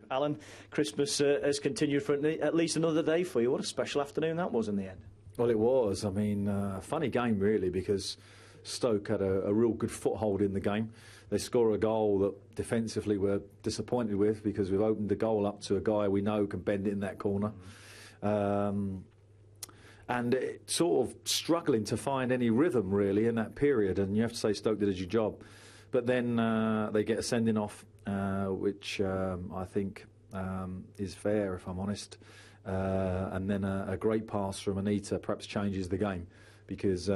Alan, Christmas has continued for at least another day for you. What a special afternoon that was in the end. Well, it was. I mean, funny game really, because Stoke had a real good foothold in the game. They score a goal that defensively we're disappointed with, because we've opened the goal up to a guy we know can bend it in that corner. And it sort of struggling to find any rhythm really in that period, and you have to say Stoke did a good job. But then they get a sending off, which I think is fair, if I'm honest. And then a great pass from Anita perhaps changes the game, because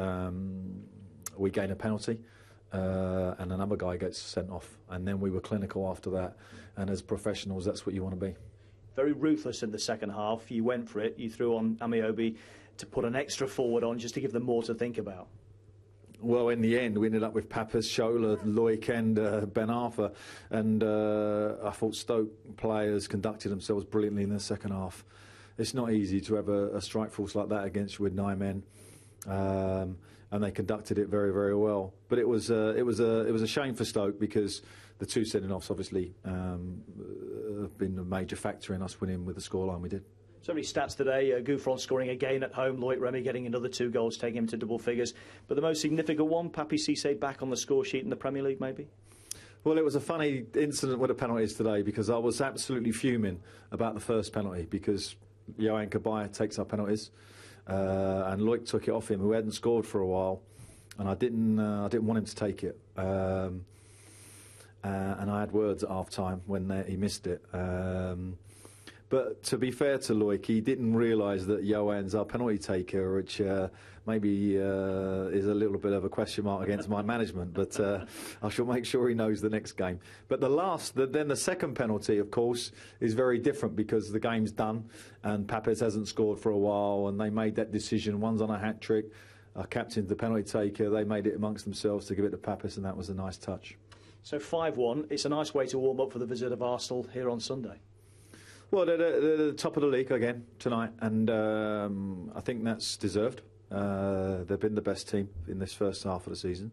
we gain a penalty and another guy gets sent off, and then we were clinical after that. And as professionals, that's what you want to be. Very ruthless in the second half. You went for it. You threw on Amiobi to put an extra forward on just to give them more to think about. Well, in the end, we ended up with Papiss, Shola, Loic and Ben Arthur. And I thought Stoke players conducted themselves brilliantly in the second half. It's not easy to have a strike force like that against you with 9 men. And they conducted it very, very well. But it was a shame for Stoke, because the 2 sending-offs obviously have been a major factor in us winning with the scoreline we did. So many stats today. Gouffran scoring again at home. Loic Remy getting another 2 goals, taking him to double figures. But the most significant one, Papiss Cisse back on the score sheet in the Premier League, maybe? Well, it was a funny incident with the penalties today, because I was absolutely fuming about the first penalty, because Yohan Cabaye takes our penalties, and Loic took it off him, who hadn't scored for a while, and I didn't want him to take it. And I had words at half-time when he missed it. But to be fair to Loic, he didn't realise that Yohan's our penalty taker, which maybe is a little bit of a question mark against my management. But I shall make sure he knows the next game. But then the second penalty, of course, is very different, because the game's done and Papiss hasn't scored for a while, and they made that decision. One's on a hat-trick. Our captain's the penalty taker. They made it amongst themselves to give it to Papiss, and that was a nice touch. So 5-1. It's a nice way to warm up for the visit of Arsenal here on Sunday. Well, they're the top of the league again tonight, and I think that's deserved. They've been the best team in this first half of the season,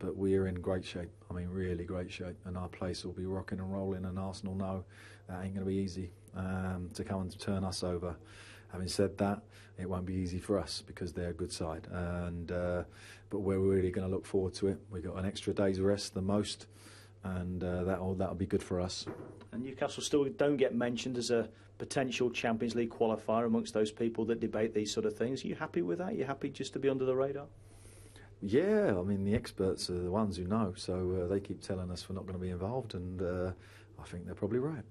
but we're in great shape. I mean, really great shape, and our place will be rocking and rolling, and Arsenal know that ain't going to be easy to come and turn us over. Having said that, it won't be easy for us, because they're a good side, but we're really going to look forward to it. We've got an extra day's rest, the most, and that'll be good for us. And Newcastle still don't get mentioned as a potential Champions League qualifier amongst those people that debate these sort of things. Are you happy with that? Are you happy just to be under the radar? Yeah, I mean, the experts are the ones who know, so they keep telling us we're not going to be involved, and I think they're probably right.